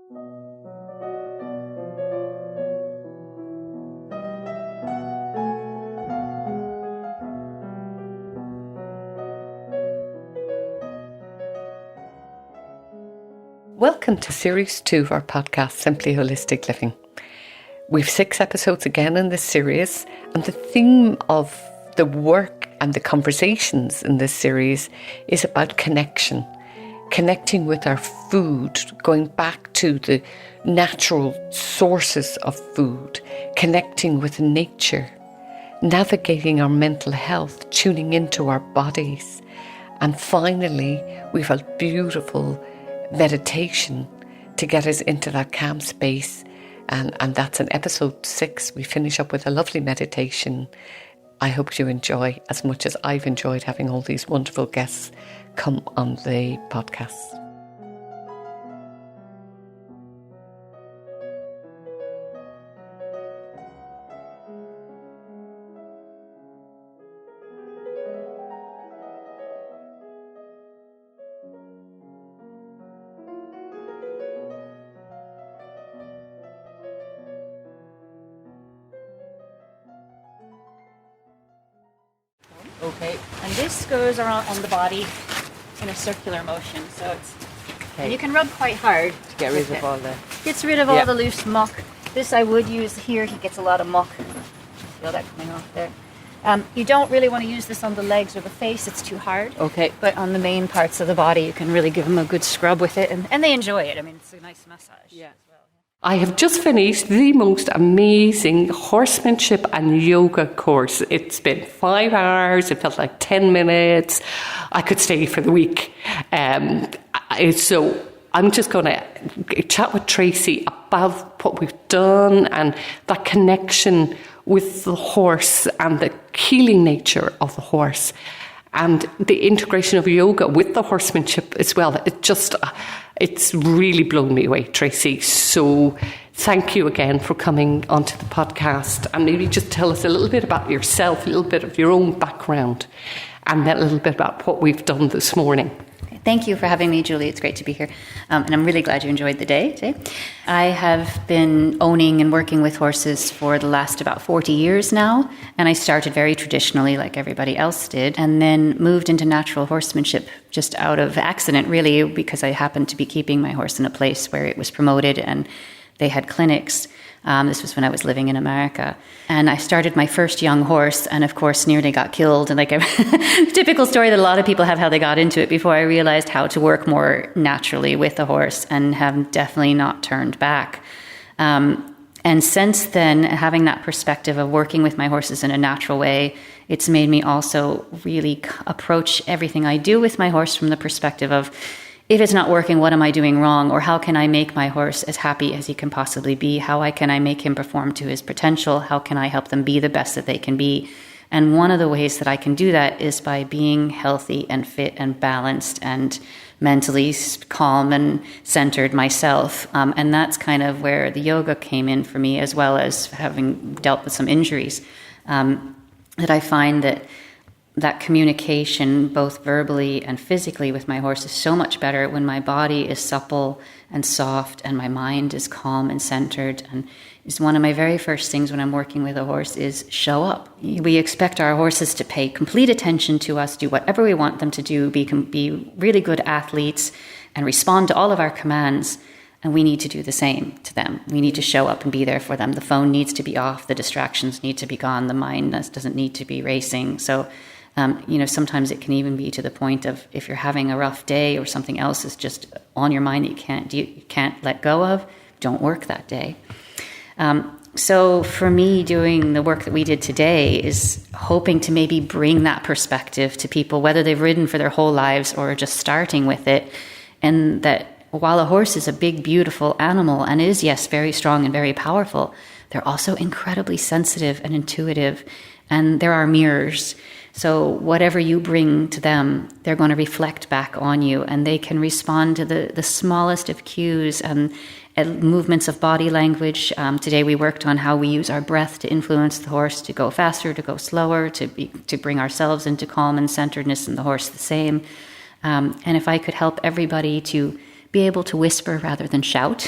Welcome to Series 2 of our podcast, Simply Holistic Living. We've 6 episodes again in this series, and the theme of the work and the conversations in this series is about connection. Connecting with our food, going back to the natural sources of food, connecting with nature, navigating our mental health, tuning into our bodies. And finally, we've a beautiful meditation to get us into that calm space. And that's in episode 6. We finish up with a lovely meditation. I hope you enjoy as much as I've enjoyed having all these wonderful guests come on the podcast. Okay. And this goes around on the body in a circular motion. So it's, and you can rub quite hard To get rid of all the... Gets rid of all the loose muck. This I would use here. He gets a lot of muck. Feel that coming off there. You don't really want to use this on the legs or the face. It's too hard. Okay. But on the main parts of the body, you can really give them a good scrub with it. And they enjoy it. I mean, it's a nice massage. Yeah. I have just finished the most amazing horsemanship and yoga course. It's been 5 hours. It felt like 10 minutes. I could stay for the week. So I'm just going to chat with Tracie about what we've done and that connection with the horse and the healing nature of the horse and the integration of yoga with the horsemanship as well. It's really blown me away, Tracie. So thank you again for coming onto the podcast, and maybe just tell us a little bit about yourself, a little bit of your own background, and then a little bit about what we've done this morning. Thank you for having me, Julie. It's great to be here. And I'm really glad you enjoyed the day today. I have been owning and working with horses for the last about 40 years now. And I started very traditionally, like everybody else did, and then moved into natural horsemanship just out of accident, really, because I happened to be keeping my horse in a place where it was promoted and they had clinics. This was when I was living in America. And I started my first young horse and, of course, nearly got killed. And like a typical story that a lot of people have how they got into it before I realized how to work more naturally with a horse and have definitely not turned back. And since then, having that perspective of working with my horses in a natural way, it's made me also really approach everything I do with my horse from the perspective of, if it's not working, what am I doing wrong? Or how can I make my horse as happy as he can possibly be? How can I make him perform to his potential? How can I help them be the best that they can be? And one of the ways that I can do that is by being healthy and fit and balanced and mentally calm and centered myself. And that's kind of where the yoga came in for me, as well as having dealt with some injuries. That I find that communication, both verbally and physically with my horse, is so much better when my body is supple and soft and my mind is calm and centered. And it's one of my very first things when I'm working with a horse is show up. We expect our horses to pay complete attention to us, do whatever we want them to do, be really good athletes and respond to all of our commands. And we need to do the same to them. We need to show up and be there for them. The phone needs to be off. The distractions need to be gone. The mind doesn't need to be racing. So sometimes it can even be to the point of, if you're having a rough day or something else is just on your mind that you can't let go of, don't work that day. So for me, doing the work that we did today is hoping to maybe bring that perspective to people, whether they've ridden for their whole lives or just starting with it. And that while a horse is a big, beautiful animal and is, yes, very strong and very powerful, they're also incredibly sensitive and intuitive. And there are mirrors. So whatever you bring to them, they're going to reflect back on you, and they can respond to the smallest of cues and movements of body language. Today we worked on how we use our breath to influence the horse to go faster, to go slower, to bring ourselves into calm and centeredness, and the horse the same. And if I could help everybody to be able to whisper rather than shout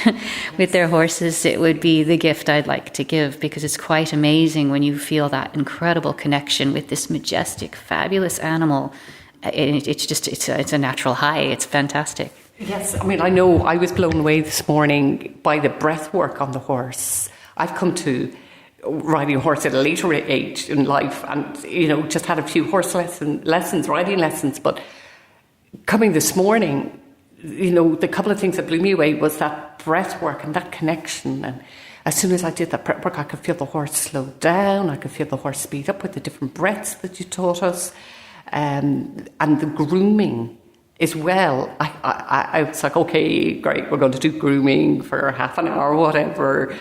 with their horses, it would be the gift I'd like to give, because it's quite amazing when you feel that incredible connection with this majestic, fabulous animal. It's a natural high. It's fantastic. Yes, I mean, I know I was blown away this morning by the breath work on the horse. I've come to riding a horse at a later age in life and, just had a few horse riding lessons. But coming this morning, the couple of things that blew me away was that breath work and that connection. And as soon as I did that breath work, I could feel the horse slow down. I could feel the horse speed up with the different breaths that you taught us. And the grooming as well. I was like, okay, great, we're going to do grooming for half an hour or whatever.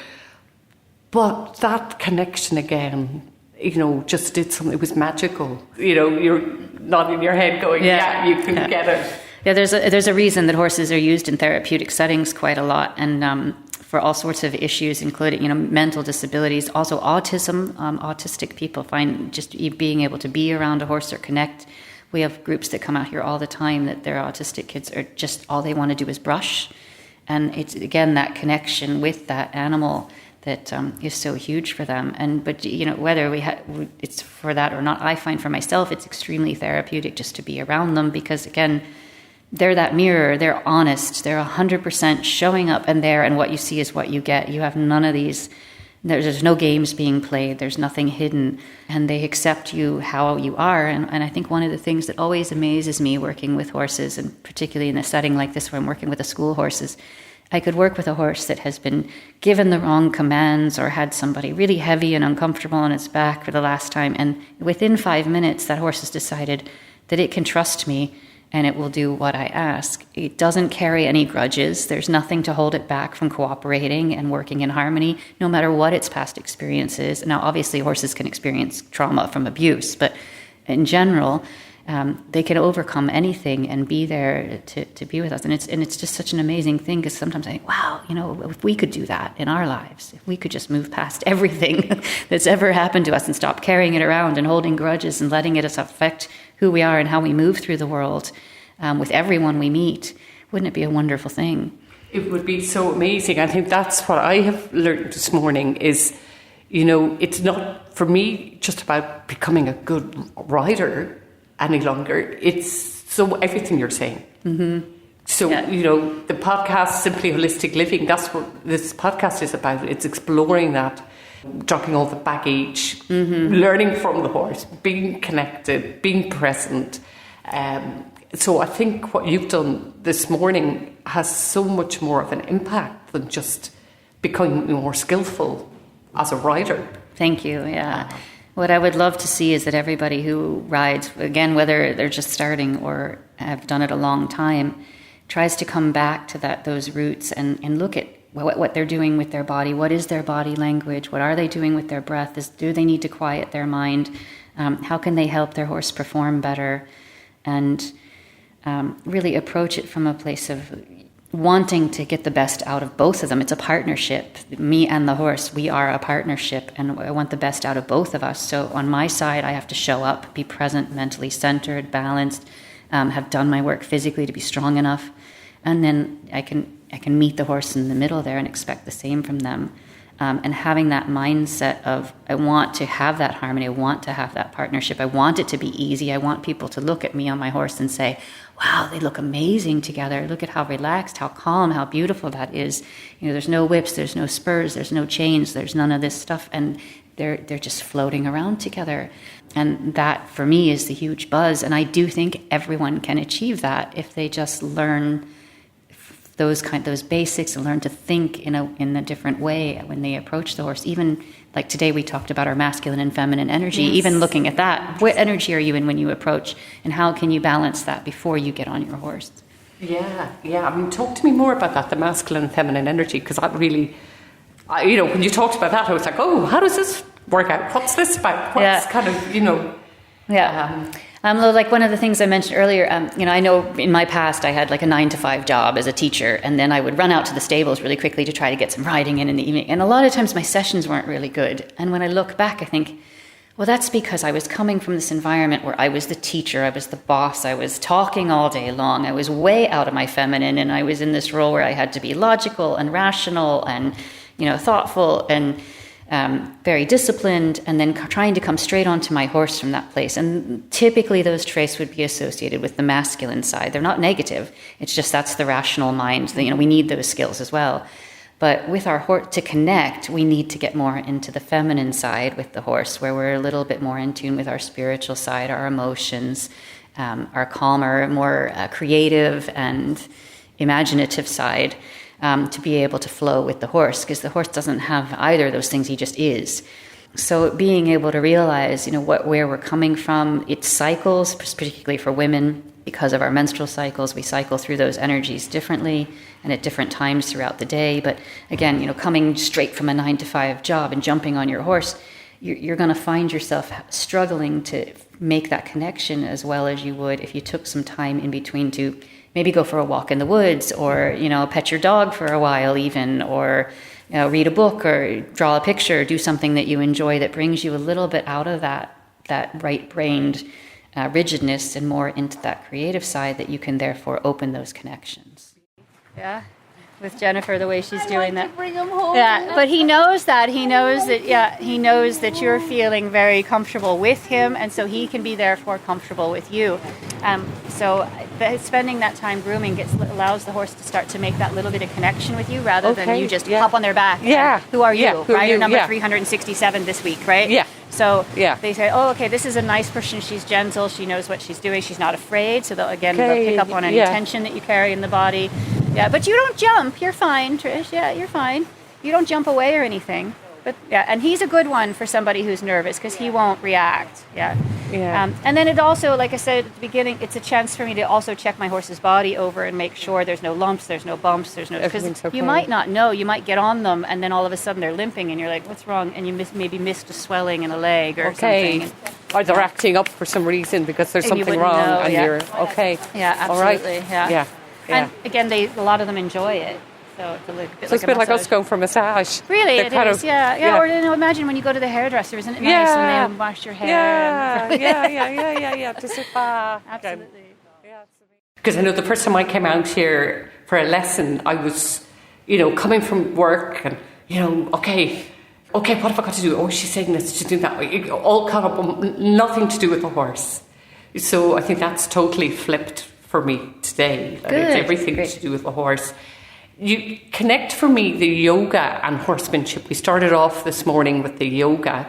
But that connection again, just did something. It was magical. You're nodding your head going, yeah you can get it. Yeah, there's a reason that horses are used in therapeutic settings quite a lot, and for all sorts of issues, including mental disabilities, also autism. Autistic people find just being able to be around a horse or connect. We have groups that come out here all the time that their autistic kids are just all they want to do is brush, and it's again that connection with that animal that is so huge for them. But whether it's for that or not, I find for myself it's extremely therapeutic just to be around them, because again, they're that mirror. They're honest. They're 100% showing up, and what you see is what you get. You have none of these. There's no games being played. There's nothing hidden, and they accept you how you are. And I think one of the things that always amazes me working with horses, and particularly in a setting like this where I'm working with the school horses, I could work with a horse that has been given the wrong commands or had somebody really heavy and uncomfortable on its back for the last time, and within 5 minutes that horse has decided that it can trust me and it will do what I ask. It doesn't carry any grudges. There's nothing to hold it back from cooperating and working in harmony, no matter what its past experience is. Now, obviously, horses can experience trauma from abuse, but in general, they can overcome anything and be there to be with us. And it's just such an amazing thing, because sometimes I think, wow, if we could do that in our lives, if we could just move past everything that's ever happened to us and stop carrying it around and holding grudges and letting it affect who we are and how we move through the world with everyone we meet, wouldn't it be a wonderful thing? It would be so amazing. I think that's what I have learned this morning is, it's not for me just about becoming a good rider any longer. It's everything you're saying. Mm-hmm. So, the podcast, Simply Holistic Living, that's what this podcast is about. It's exploring that, dropping all the baggage, learning from the horse, being connected, being present. So I think what you've done this morning has so much more of an impact than just becoming more skillful as a rider. Thank you, yeah. What I would love to see is that everybody who rides, again, whether they're just starting or have done it a long time, tries to come back to those roots and look at what they're doing with their body. What is their body language? What are they doing with their breath? Do they need to quiet their mind? How can they help their horse perform better? And really approach it from a place of wanting to get the best out of both of them. It's a partnership. Me and the horse, we are a partnership, and I want the best out of both of us. So on my side, I have to show up, be present, mentally centered, balanced, have done my work physically to be strong enough, and then I can meet the horse in the middle there and expect the same from them. And having that mindset of, I want to have that harmony, I want to have that partnership, I want it to be easy, I want people to look at me on my horse and say, wow, they look amazing together, look at how relaxed, how calm, how beautiful that is. There's no whips, there's no spurs, there's no chains, there's none of this stuff, and they're just floating around together. And that, for me, is the huge buzz, and I do think everyone can achieve that if they just learn those basics and learn to think in a different way when they approach the horse. Even like today we talked about our masculine and feminine energy. Yes. Even looking at that, what energy are you in when you approach, and how can you balance that before you get on your horse? Yeah. I mean, talk to me more about that, the masculine and feminine energy, because that really, when you talked about that, I was like, oh, how does this work out? What's this about? What's kind of, Yeah. Like one of the things I mentioned earlier, I know in my past I had like a 9-to-5 job as a teacher, and then I would run out to the stables really quickly to try to get some riding in the evening. And a lot of times my sessions weren't really good. And when I look back, I think, Well, that's because I was coming from this environment where I was the teacher, I was the boss, I was talking all day long, I was way out of my feminine, and I was in this role where I had to be logical and rational and, thoughtful and very disciplined, and then trying to come straight onto my horse from that place. And typically those traits would be associated with the masculine side. They're not negative. It's just that's the rational mind. We need those skills as well. But with our horse, to connect, we need to get more into the feminine side with the horse, where we're a little bit more in tune with our spiritual side, our emotions, our calmer, more creative and imaginative side, to be able to flow with the horse, because the horse doesn't have either of those things. He just is. So being able to realize, where we're coming from, it cycles, particularly for women, because of our menstrual cycles. We cycle through those energies differently and at different times throughout the day. But again, coming straight from a 9-to-5 job and jumping on your horse, you're going to find yourself struggling to make that connection as well as you would if you took some time in between to maybe go for a walk in the woods, or, pet your dog for a while even, or read a book or draw a picture, do something that you enjoy that brings you a little bit out of that right-brained rigidness and more into that creative side, that you can therefore open those connections. Yeah, with Jennifer, the way she's doing that. Bring him home. Yeah, but he knows that. He knows that you're feeling very comfortable with him, and so he can be therefore comfortable with you. So spending that time grooming allows the horse to start to make that little bit of connection with you, rather than you just hop on their back. Yeah. Who are you? Yeah. Who are Rider you? number Yeah. 367 this week, right? Yeah. So they say, oh, okay, this is a nice person. She's gentle. She knows what she's doing. She's not afraid. So they'll pick up on any tension that you carry in the body. Yeah, but you don't jump. You're fine, Trish. Yeah, you're fine. You don't jump away or anything. But and he's a good one for somebody who's nervous, because he won't react. Yeah. And then it also, like I said at the beginning, it's a chance for me to also check my horse's body over and make sure there's no lumps, there's no bumps, because you might not know. You might get on them, and then all of a sudden they're limping, and you're like, what's wrong? And you maybe missed a swelling in a leg or something. Or they're acting up for some reason because there's something wrong, and you're okay. Yeah, absolutely. All right. Yeah. And again, a lot of them enjoy it. So it's a bit like us going for a massage. Really, it is. Yeah. Or imagine when you go to the hairdresser, isn't it nice when they wash your hair? Yeah. Absolutely. Because I know the first time I came out here for a lesson, I was, coming from work and, okay, what have I got to do? Oh, she's saying this, she's doing that. All caught up, nothing to do with the horse. So I think that's totally flipped for me today. Good. It's everything to do with the horse. You connect for me the yoga and horsemanship. We started off this morning with the yoga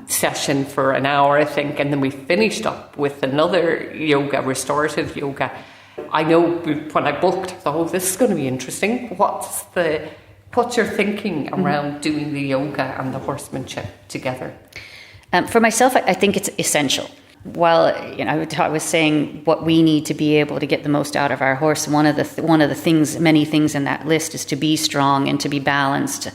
session for an hour, I think, and then we finished up with another yoga, restorative yoga. I know when I booked, I thought, oh, this is going to be interesting. What's your thinking around doing the yoga and the horsemanship together? For myself, I think it's essential. While I was saying what we need to be able to get the most out of our horse, one of the things, many things in that list, is to be strong and to be balanced.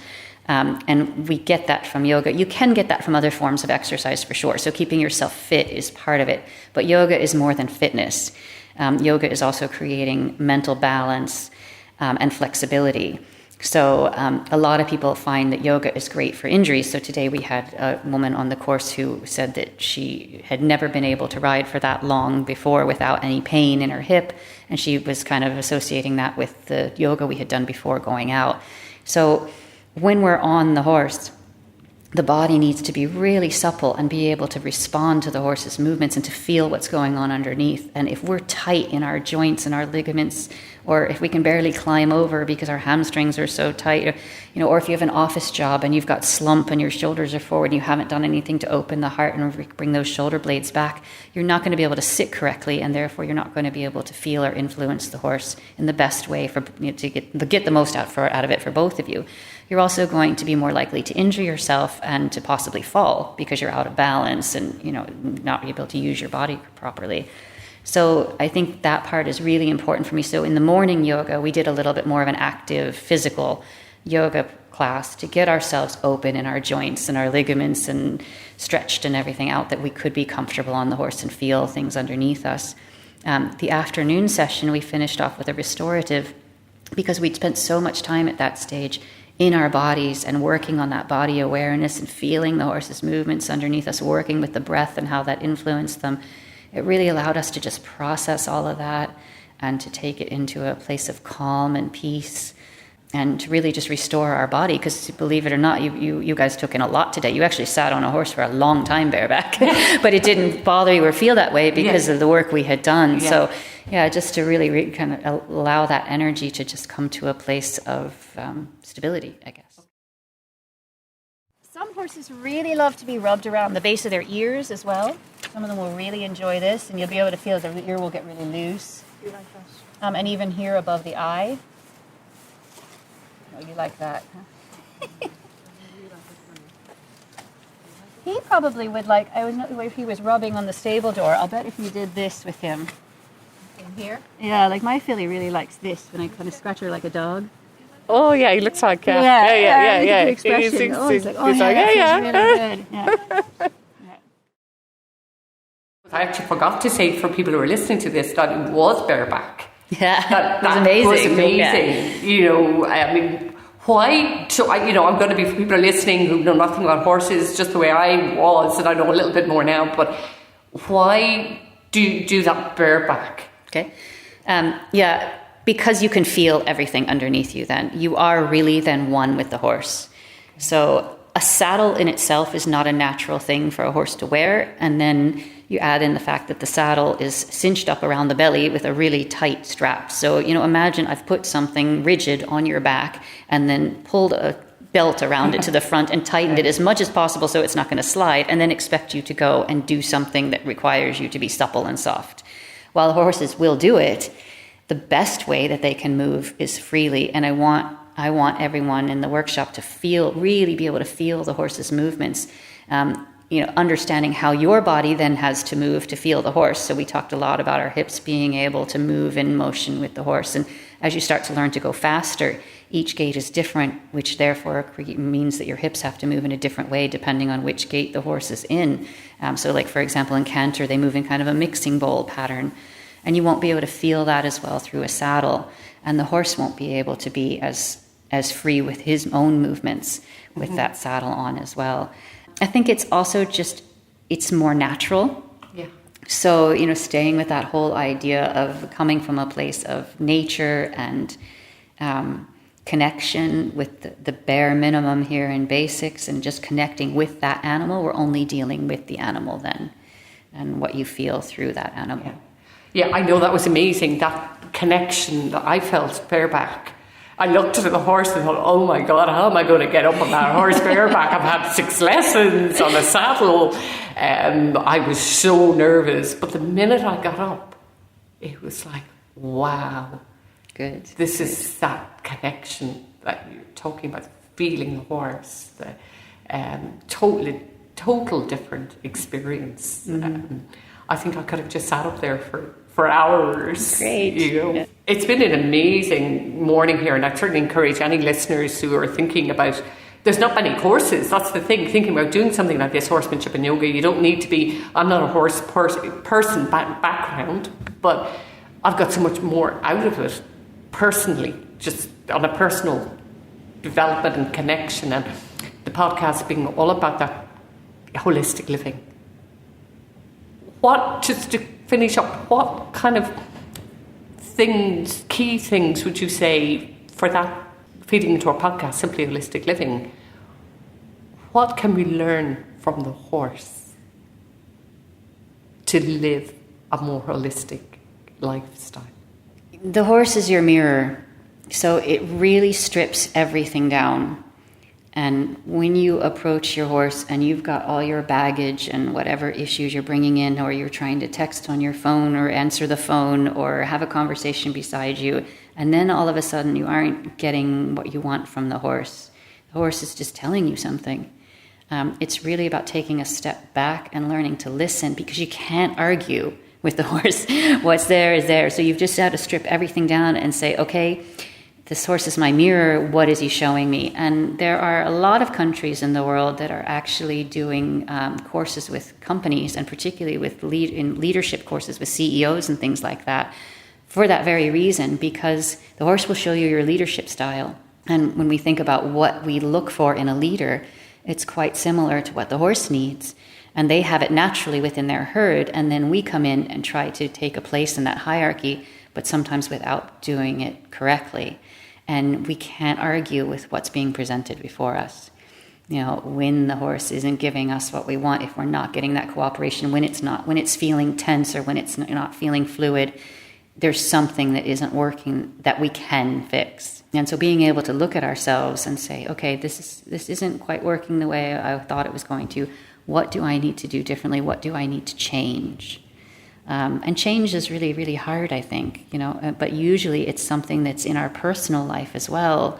And we get that from yoga. You can get that from other forms of exercise for sure. So keeping yourself fit is part of it. But yoga is more than fitness. Yoga is also creating mental balance and flexibility. So a lot of people find that yoga is great for injuries. So today we had a woman on the course who said that she had never been able to ride for that long before without any pain in her hip. And she was kind of associating that with the yoga we had done before going out. So when we're on the horse, the body needs to be really supple and be able to respond to the horse's movements and to feel what's going on underneath. And if we're tight in our joints and our ligaments, or if we can barely climb over because our hamstrings are so tight, or if you have an office job and you've got slump and your shoulders are forward and you haven't done anything to open the heart and bring those shoulder blades back, you're not going to be able to sit correctly, and therefore you're not going to be able to feel or influence the horse in the best way to get the most out of it for both of you. You're also going to be more likely to injure yourself and to possibly fall because you're out of balance and not be able to use your body properly. So I think that part is really important for me. So in the morning yoga, we did a little bit more of an active physical yoga class to get ourselves open in our joints and our ligaments and stretched and everything out, that we could be comfortable on the horse and feel things underneath us. The afternoon session, we finished off with a restorative, because we'd spent so much time at that stage in our bodies and working on that body awareness and feeling the horse's movements underneath us, working with the breath and how that influenced them, it really allowed us to just process all of that and to take it into a place of calm and peace and to really just restore our body. Because believe it or not, you guys took in a lot today. You actually sat on a horse for a long time bareback, but it didn't bother you or feel that way because of the work we had done. Yeah. So yeah, just to really kind of allow that energy to just come to a place of stability, I guess. Some horses really love to be rubbed around the base of their ears as well. Some of them will really enjoy this, and you'll be able to feel their ear will get really loose. You like that? And even here above the eye. Oh, you like that, huh? He probably would like, I don't know if he was rubbing on the stable door. I'll bet if you did this with him. In here? Yeah, like my filly really likes this when I kind of scratch her like a dog. Oh yeah, he looks like yeah. The expression. He's like, oh yeah, really good. Yeah. I actually forgot to say for people who are listening to this that it was bareback. Yeah, that was amazing. Was amazing. Yeah. I mean, why? So I'm going to be, for people who are listening who know nothing about horses, just the way I was, and I know a little bit more now. But why do you do that bareback? Okay. Because you can feel everything underneath you. Then you are really then one with the horse. So a saddle in itself is not a natural thing for a horse to wear, and then you add in the fact that the saddle is cinched up around the belly with a really tight strap. So, imagine I've put something rigid on your back and then pulled a belt around it to the front and tightened it as much as possible so it's not going to slide, and then expect you to go and do something that requires you to be supple and soft. While horses will do it, the best way that they can move is freely. And I want everyone in the workshop to really be able to feel the horse's movements. Understanding how your body then has to move to feel the horse. So we talked a lot about our hips being able to move in motion with the horse. And as you start to learn to go faster, each gait is different, which therefore means that your hips have to move in a different way depending on which gait the horse is in. So like, for example, in canter, they move in kind of a mixing bowl pattern. And you won't be able to feel that as well through a saddle. And the horse won't be able to be as free with his own movements with that saddle on as well. I think it's also it's more natural. Yeah. So, staying with that whole idea of coming from a place of nature and connection with the bare minimum here in basics and just connecting with that animal. We're only dealing with the animal then and what you feel through that animal. Yeah, I know that was amazing, that connection that I felt bareback. I looked at the horse and thought, oh my God, how am I going to get up on that horse bareback? I've had 6 lessons on a saddle. I was so nervous. But the minute I got up, it was like, wow. Good. This is that connection that you're talking about, feeling the horse, the total different experience. Mm-hmm. I think I could have just sat up there for hours. Great. Yeah. It's been an amazing morning here, and I'd certainly encourage any listeners who are thinking about, there's not many courses, that's the thing, thinking about doing something like this, horsemanship and yoga. You don't need to be, I'm not a horse person background, but I've got so much more out of it personally, just on a personal development and connection, and the podcast being all about that holistic living. Just to finish up, what kind of key things would you say for that, feeding into our podcast, Simply Holistic Living? What can we learn from the horse to live a more holistic lifestyle? The horse is your mirror, so it really strips everything down. And when you approach your horse and you've got all your baggage and whatever issues you're bringing in, or you're trying to text on your phone or answer the phone or have a conversation beside you, and then all of a sudden you aren't getting what you want from the horse is just telling you something. It's really about taking a step back and learning to listen, because you can't argue with the horse. What's there is there. So you've just had to strip everything down and say, okay, this horse is my mirror, what is he showing me? And there are a lot of countries in the world that are actually doing courses with companies, and particularly with leadership courses with CEOs and things like that, for that very reason, because the horse will show you your leadership style. And when we think about what we look for in a leader, it's quite similar to what the horse needs. And they have it naturally within their herd. And then we come in and try to take a place in that hierarchy, but sometimes without doing it correctly. And we can't argue with what's being presented before us. When the horse isn't giving us what we want, if we're not getting that cooperation, when it's feeling tense or when it's not feeling fluid, there's something that isn't working that we can fix. And so being able to look at ourselves and say, okay, this isn't quite working the way I thought it was going to. What do I need to do differently? What do I need to change? And change is really, really hard, I think, but usually it's something that's in our personal life as well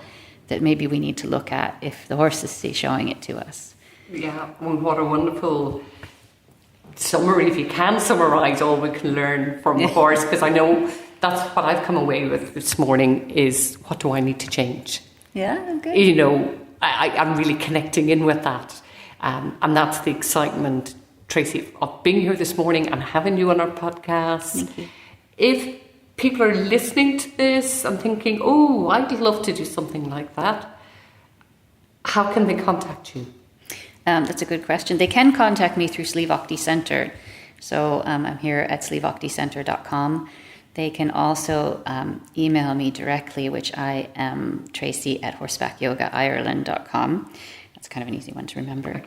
that maybe we need to look at if the horse is showing it to us. Yeah, well, what a wonderful summary, if you can summarise all we can learn from the horse, because I know that's what I've come away with this morning is, what do I need to change? Yeah, good. I'm really connecting in with that. And that's the excitement, Tracie, of being here this morning and having you on our podcast. Thank you. If people are listening to this and thinking, oh, I'd love to do something like that, how can they contact you? That's a good question. They can contact me through Loughrea Centre. So I'm here at loughreacentre.com. They can also email me directly, which I am tracie@horsebackyoga.ireland.com. That's kind of an easy one to remember.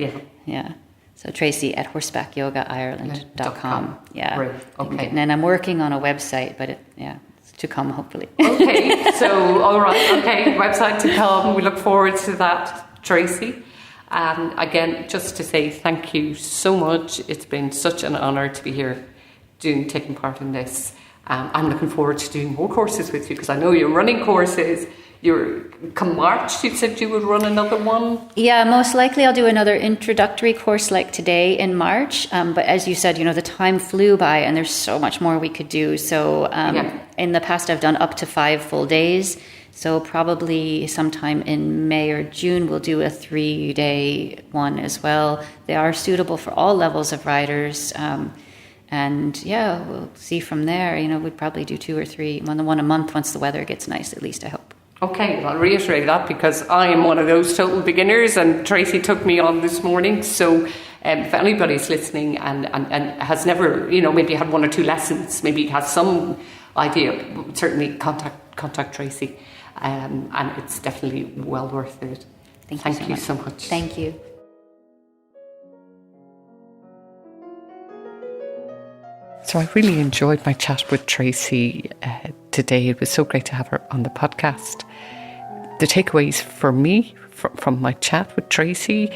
Yeah. So tracie@horsebackyoga.ireland.com. Yeah. Great. Okay. And then I'm working on a website, but it's to come, hopefully. Okay. So, all right. Okay. Website to come. We look forward to that, Tracie. And again, just to say thank you so much. It's been such an honour to be here taking part in this. I'm looking forward to doing more courses with you because I know you're running courses. Come March, you said you would run another one? Yeah, most likely I'll do another introductory course like today in March. But as you said, the time flew by and there's so much more we could do. So in the past, I've done up to 5 full days. So probably sometime in May or June, we'll do a 3-day one as well. They are suitable for all levels of riders. And we'll see from there. We'd probably do 2 or 3, one a month once the weather gets nice, at least, I hope. Okay, I'll reiterate that because I am one of those total beginners and Tracie took me on this morning. So if anybody's listening and has never, maybe had 1 or 2 lessons, maybe has some idea, certainly contact Tracie. And it's definitely well worth it. Thank you so much. Thank you. So I really enjoyed my chat with Tracie today. It was so great to have her on the podcast. The takeaways for me from my chat with Tracie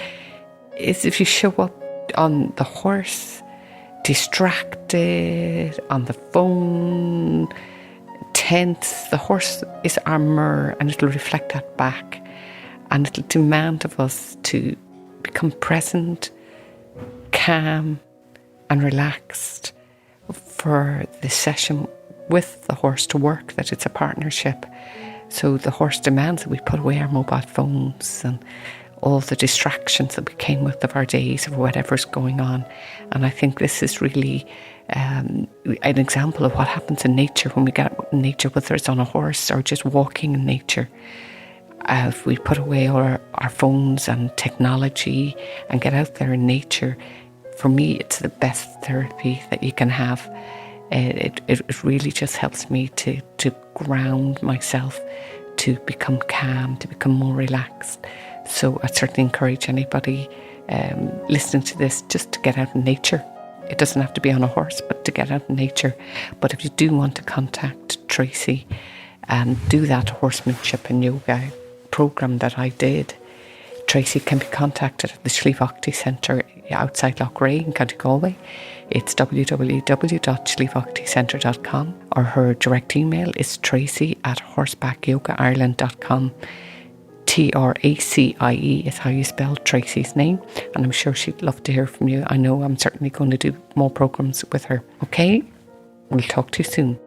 is if you show up on the horse, distracted, on the phone, tense, the horse is our mirror and it'll reflect that back and it'll demand of us to become present, calm and relaxed for the session with the horse to work, that it's a partnership. So the horse demands that we put away our mobile phones and all the distractions that we came with of our days or whatever's going on. And I think this is really an example of what happens in nature when we get out in nature, whether it's on a horse or just walking in nature. If we put away our phones and technology and get out there in nature, for me, it's the best therapy that you can have. It really just helps me to ground myself, to become calm, to become more relaxed. So I certainly encourage anybody listening to this just to get out in nature. It doesn't have to be on a horse, but to get out in nature. But if you do want to contact Tracie and do that horsemanship and yoga program that I did, Tracie can be contacted at the Loughrea Centre outside Loughrea in County Galway. It's www.loughreacentre.com, or her direct email is tracie@horsebackyoga.ireland.com. Tracie is how you spell Tracie's name, and I'm sure she'd love to hear from you. I know I'm certainly going to do more programs with her. Okay, we'll talk to you soon.